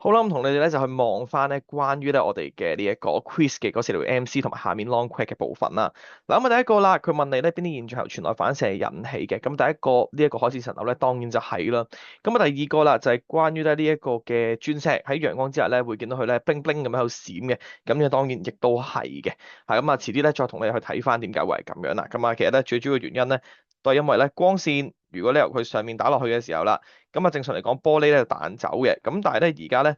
好啦，咁同你哋咧就去望翻咧關於咧我哋嘅呢一個 quiz 嘅嗰四條 MC 同埋下面 long quiz 嘅部分啦。嗱咁啊第一個啦，佢問你咧邊啲現象由全內反射引起嘅？咁第一個呢一個海市蜃樓咧，當然就係啦。咁啊第二個啦就係關於咧呢一個嘅鑽石喺陽光之下咧會見到佢咧冰冰咁喺度閃嘅。咁呢當然亦都係嘅。係咁啊，遲啲咧再同你去睇翻點解會係咁樣啦。咁啊其實咧最主要嘅原因咧都係因為咧光線如果你由佢上面打落去嘅時候啦。咁啊，正常嚟講，玻璃咧就彈走嘅，咁但係咧而家咧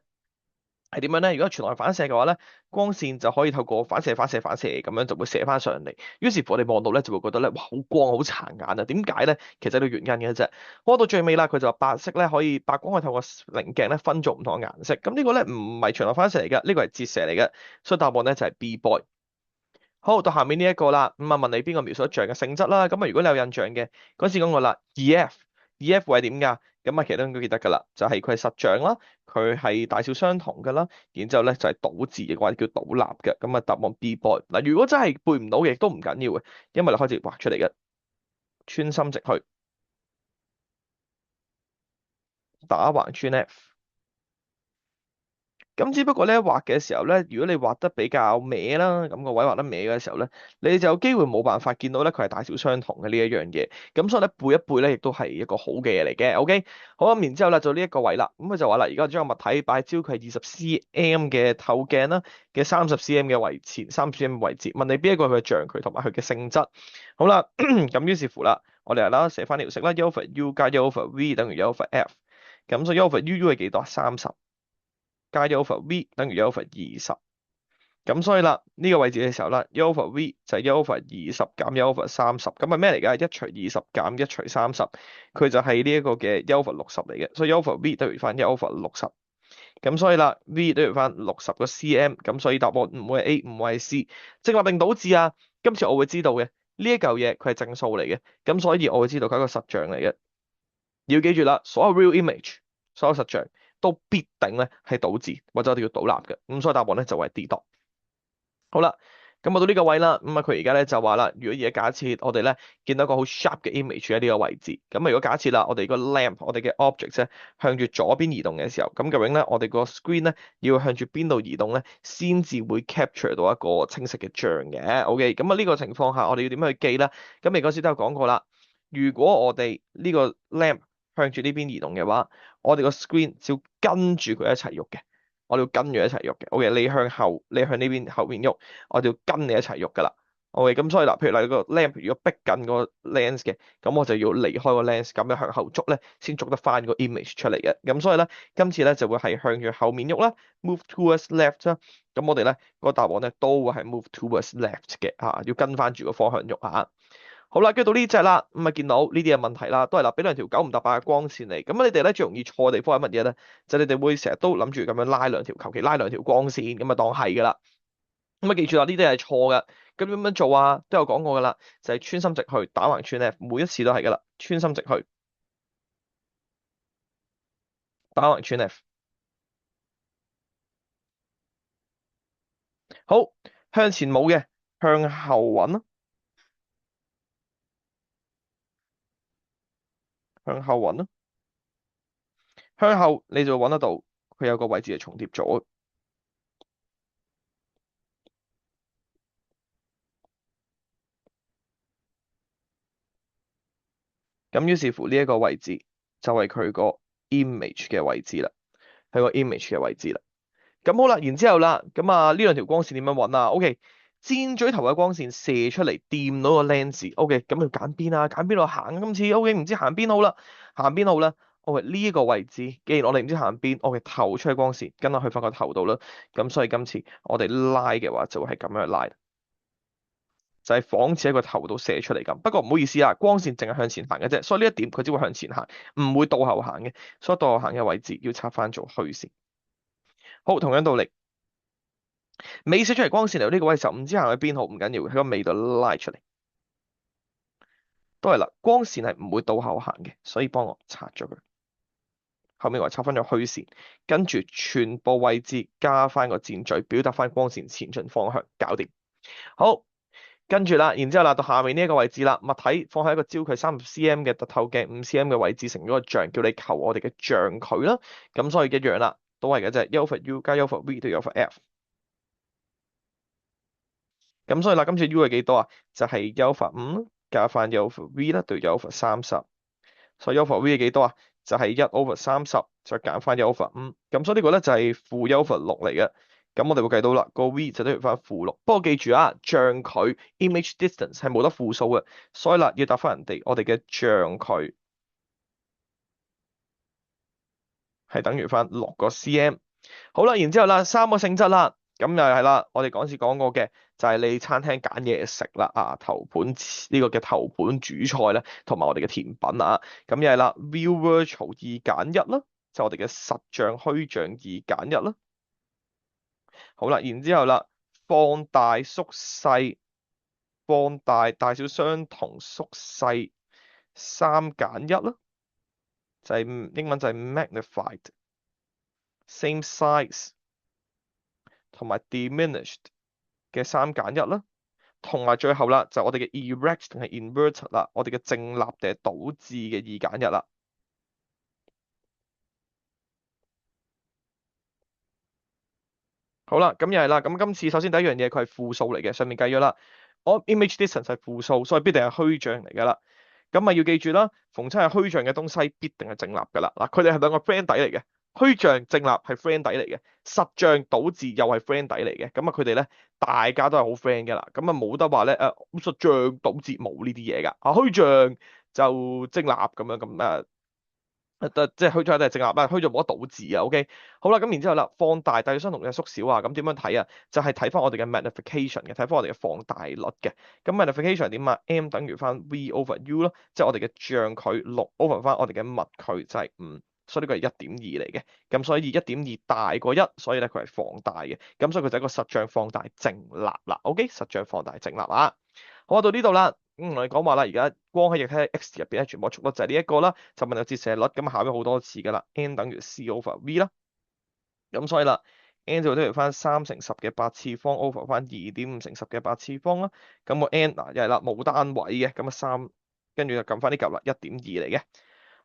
係點樣咧？如果全內反射嘅話咧，光線就可以透過反射咁樣就會射翻上嚟。於是乎我哋望到咧就會覺得咧，哇，好光好殘眼啊！點解咧？其實有原因嘅啫。開到最尾啦，佢就話白色咧可以白光可以透過棱鏡咧分做唔同嘅顏色。咁呢個咧唔係全內反射嚟嘅，呢個係折射嚟嘅。所以答案咧就係 B boy。好，到下面呢一個啦，咁啊問你邊個描述咗像嘅性質啦？咁啊如果你有印象嘅，嗰時講過啦，EF 會係點㗎？咁啊其實都應該記得㗎啦，就係佢係實像啦，佢係大小相同㗎啦，然之後咧就係倒置嘅或者叫倒立嘅，咁啊答案 B boy。嗱，如果真係背唔到嘅亦都唔緊要嘅，因為你開始畫出嚟嘅，穿心直去，打橫穿 F。咁只不過咧畫嘅時候咧，如果你畫得比較歪啦，咁個位畫得歪嘅時候咧，你就有機會冇辦法見到咧佢係大小相同嘅呢一樣嘢。咁所以咧背一背咧，亦都係一個好嘅嘢嚟嘅。OK，好咁，然之後咧就呢一個位啦。咁佢就話啦，而家將個物體擺喺焦距20 cm 嘅透鏡啦嘅30 cm 嘅位前30 cm 位置，問你邊一個係佢嘅像距同埋佢嘅性質。好啦，咁於是乎啦，我哋嚟啦寫翻條式啦 u over u 加 u over v 等於 u over f。咁所以 u over u 係幾多？30。加 u over v 等於 u over 20，咁所以啦呢個位置嘅時候啦，u over v 就係 u over 20減 u over 30，咁係咩嚟㗎？1除20減1除30，佢就係呢一個嘅 u over 60嚟嘅，所以 u over v 等於翻 u over 60，咁所以啦 v 等於翻60個 cm，咁所以答案唔會係 A 唔會係 C，正確定倒置啊？今次我會知道嘅呢一嚿嘢佢係正數嚟嘅，咁所以我會知道佢係一個實像嚟嘅。要記住啦，所有 real image，所有實像都必定咧係倒置或者我哋叫倒立嘅，咁所以答案咧就係 D 度。好啦，咁到呢個位啦，咁啊佢而家咧就話啦，如果而家假設我哋咧見到一個好 sharp 嘅 image 喺呢個位置，咁啊如果假設啦，我哋個 lamp，我哋嘅 object 咧向住左邊移動嘅時候，咁究竟咧我哋個 screen 咧要向住邊度移動咧，先至會 capture 到一個清晰嘅像嘅？OK，咁啊呢個情況下我哋要點樣去記咧？咁你嗰時都有講過啦，如果我哋呢個 lamp 向住呢邊移動嘅話，我哋個 screen 就要跟住佢一齊喐嘅。我哋要跟住一齊喐嘅。OK，你向後，你向呢邊後邊喐，我哋要跟你一齊喐噶啦。OK，咁所以嗱，譬如嗱個 lamp 如果逼近個 lens 嘅，咁我就要離開個 lens，咁樣向後捉咧，先捉得翻個 image 出嚟嘅。咁所以咧，今次咧就會係向住後面喐啦，move towards left 啦。咁我哋咧個答案咧都會係 move towards left 嘅嚇，要跟翻住個方向喐嚇。好啦，跟住到呢只啦，咁啊見到呢啲嘅問題啦，都係啦，俾兩條9唔搭8嘅光線嚟。咁你哋咧最容易錯嘅地方係乜嘢咧？就係你哋會成日都諗住咁樣拉兩條，求其拉兩條光線，咁啊當係噶啦。咁啊記住啦，呢啲係錯嘅。咁點樣做啊？都有講過噶啦，就係穿心直去，打橫穿 F，每一次都係噶啦，穿心直去，打橫穿 F。好，向前冇嘅，向後揾啦，向後揾啦，向後你就會揾得到，佢有個位置係重疊咗。咁於是乎呢一個位置就係佢個 image 嘅位置啦，係個 image 嘅位置啦。咁好啦，然之後啦，咁啊呢兩條光線點樣揾啊？OK，箭嘴頭嘅光線射出嚟掂到個 lens。OK，咁要揀邊啊？揀邊度行啊？今次 OK，唔知行邊好啦，行邊好啦。OK，呢一個位置，既然我哋唔知行邊，OK，投出去光線跟落去翻個頭度啦。咁所以今次我哋拉嘅話就會係咁樣拉。就係仿似喺個頭度射出嚟咁。不過唔好意思啊，光線淨係向前行嘅啫，所以呢一點佢只會向前行，唔會倒後行嘅。所以倒後行嘅位置要插翻做虛線。好，同樣道理，尾射出嚟光線嚟到呢個位嘅時候，唔知行去邊好，唔緊要，喺個尾度拉出嚟。都係啦，光線係唔會倒後行嘅，所以幫我擦咗佢。後面我插翻咗虛線，跟住全部位置加翻個箭嘴，表達翻光線前進方向，搞掂。好。跟住啦，然之後啦，到下面呢一個位置啦，物體放喺一個焦距30 cm嘅凸透鏡5 cm 嘅位置，成咗個像，叫你求我哋嘅像距啦。咁所以一樣啦，都係嘅啫，alpha U 加 alpha V 都要 alpha F。咁所以啦，今次 U 係幾多啊？就係 alpha 5加翻 alpha V 啦，對 alpha 30。所以 alpha V 係幾多啊？就係1/30，再減翻 alpha 5。咁所以呢個咧就係負 alpha 6嚟嘅。咁我哋會計到啦，個 V 就等於翻負6。不過記住啊，像距 image distance 係冇得負數嘅，所以啦要答翻人哋，我哋嘅像距係等於翻6 cm。好啦，然之後啦，三個性質啦，咁又係啦，我哋嗰時講過嘅就係你餐廳揀嘢食啦，頭盤呢個嘅頭盤主菜咧，同埋我哋嘅甜品啊，咁又係啦，real virtual 2揀1啦，就我哋嘅實像虛像2揀1啦。好啦，然之後啦，放大縮細，放大大小相同縮細3揀1啦，就係英文就係 magnified same size 同埋 diminished 嘅3揀1啦。同埋最後啦，就我哋嘅 erect 定係 inverted 啦，我哋嘅正立定係倒置嘅2揀1啦。好啦，咁又係啦，咁今次首先第一樣嘢佢係負數嚟嘅，上面計咗啦。我 image distance 係負數，所以必定係虛像嚟㗎啦。咁啊要記住啦，逢親係虛像嘅東西必定係正立㗎啦。嗱，佢哋係兩個 friend 底嚟嘅，虛像正立係 friend 底嚟嘅，實像倒置又係 friend 底嚟嘅。咁啊佢哋咧大家都係好 friend 㗎啦。咁啊冇得話咧實像倒置冇呢啲嘢㗎。虛像就正立咁樣咁即係虛咗一定係正立啦，虛咗冇得倒置啊。OK，好啦，咁然之後啦，放大大小相同嘅縮小啊，咁點樣睇啊？就係睇翻我哋嘅 magnification 嘅，睇翻我哋嘅放大率嘅。咁 magnification 係點啊？M 等於翻 V over U 咯，即係我哋嘅像距6 over 翻我哋嘅物距就係5，所以呢個係1.2嚟嘅。咁所以1.2大過1，所以咧佢係放大嘅。咁所以佢就係一個實像放大正立啦。OK，實像放大正立啊。好啊，到呢度啦。我哋講話啦，而家光喺液體 X 入邊咧，傳播速率就係呢一個啦，就問有折射率，咁考咗好多次噶啦，N 等於 C over V 啦，咁所以啦，N 就等於翻3×10嘅8次方 over 翻2.5×10嘅8次方啦，咁個 N 嗱又係啦，冇單位嘅，咁啊3，跟住就撳翻啲嚿啦，1.2嚟嘅。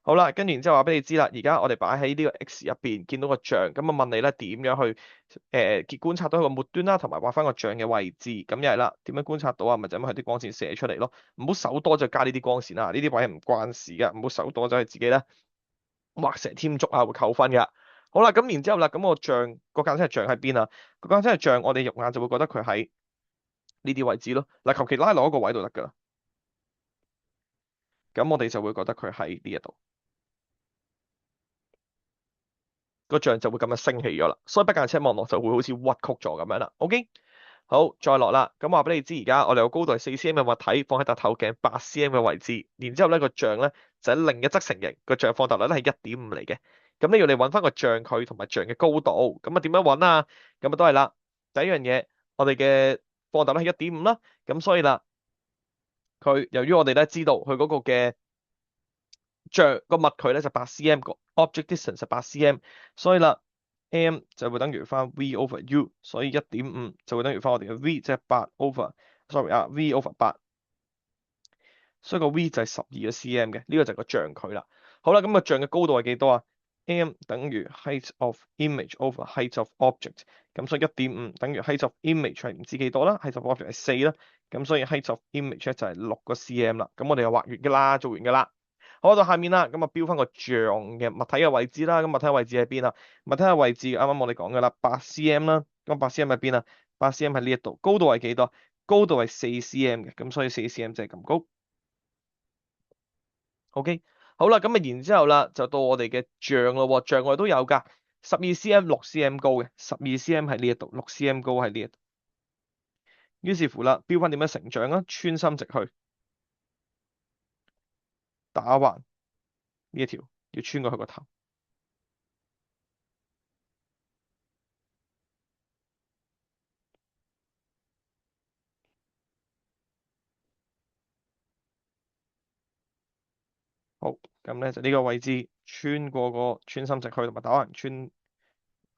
好啦，跟住然之後話俾你知啦，而家我哋擺喺呢個 X 入邊見到個像，咁啊問你咧點樣去觀察到佢個末端啦，同埋畫翻個像嘅位置，咁又係啦，點樣觀察到啊？咪就咁佢啲光線射出嚟咯，唔好手多就加呢啲光線啦，呢啲位唔關事噶，唔好手多就係自己咧畫蛇添足啊，會扣分噶。好啦，咁然之後啦，咁個像個間尺像喺邊啊？個間尺像我哋肉眼就會覺得佢喺呢啲位置咯，嗱求其拉落一個位度得噶啦，咁我哋就會覺得佢喺呢一度。個像就會咁樣升起咗啦，所以不間尺望落就會好似屈曲咗咁樣啦。OK，好，再落啦。咁話俾你知，而家我哋個高度係4 cm 嘅物體放喺凸透鏡8 cm 嘅位置，然之後咧個像咧就喺另一側成形，個像放大率咧係1.5嚟嘅。咁你要嚟揾翻個像距同埋像嘅高度，咁啊點樣揾啊？咁啊都係啦。第一樣嘢，我哋嘅放大率係1.5啦，咁所以啦，佢由於我哋咧知道佢嗰個嘅像個物距咧就8 cm，個 object distance 就8 cm，所以啦 m 就會等於翻 v over u，所以1.5就會等於翻我哋嘅 v，即係v over 8，所以個 v 就係12 cm 嘅，呢個就係個像距啦。好啦，咁個像嘅高度係幾多啊？m 等於 height of image over height of object，咁所以1.5等於 height of image 係唔知幾多啦，height of object 係4啦，咁所以 height of image 咧就係6 cm 啦。咁我哋又畫完㗎啦，做完㗎啦。好，到下面啦，咁啊標翻個像嘅物體嘅位置啦，咁物體嘅位置喺邊啊？物體嘅位置啱啱我哋講嘅啦，8 cm 啦，咁8 cm 喺邊啊？8 cm 喺呢一度，高度係幾多？高度係4 cm 嘅，咁所以4 cm 就係咁高。OK，好啦，咁啊然之後啦，就到我哋嘅像咯喎，像我哋都有㗎，12 cm 6 cm 高嘅，12 cm 喺呢一度，6 cm 高喺呢一度。於是乎啦，標翻點樣成像啊？穿心直去，打橫呢一條，要穿過去個頭。好，咁咧就呢個位置穿過個穿心直去，同埋打橫穿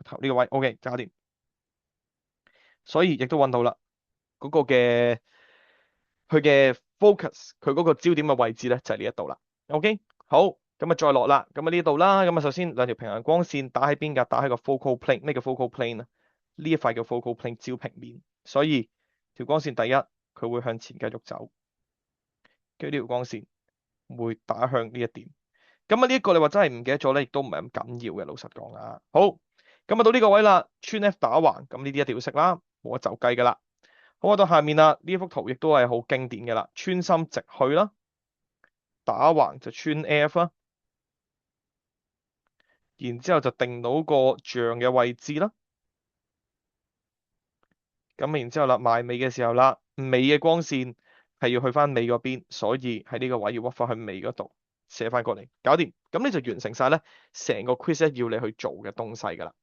頭呢個位，OK，搞掂。所以亦都揾到啦，嗰個嘅佢嘅 focus，佢嗰個焦點嘅位置咧就係呢一度啦。OK，好。咁啊再落啦，咁啊呢度啦，咁啊首先兩條平行光線打喺邊㗎？打喺個 focal plane，咩叫 focal plane 啊？呢一塊叫 focal plane 焦平面，所以條光線第一佢會向前繼續走，跟住呢條光線會打向呢一點。咁啊呢一個你話真係唔記得咗咧，亦都唔係咁緊要嘅，老實講啊。好，咁啊到呢個位啦，穿 F 打橫，咁呢啲一定要識啦，冇得走雞㗎啦。好啊，到下面啦，呢一幅圖亦都係好經典嘅啦，穿心直去啦，打橫就穿 F 啦。然之後就定到個像嘅位置啦。咁然之後啦，埋尾嘅時候啦，尾嘅光線係要去翻尾嗰邊，所以喺呢個位要屈翻去尾嗰度，寫翻過嚟，搞掂。咁你就完成晒咧成個 quiz 要你去做嘅東西㗎啦。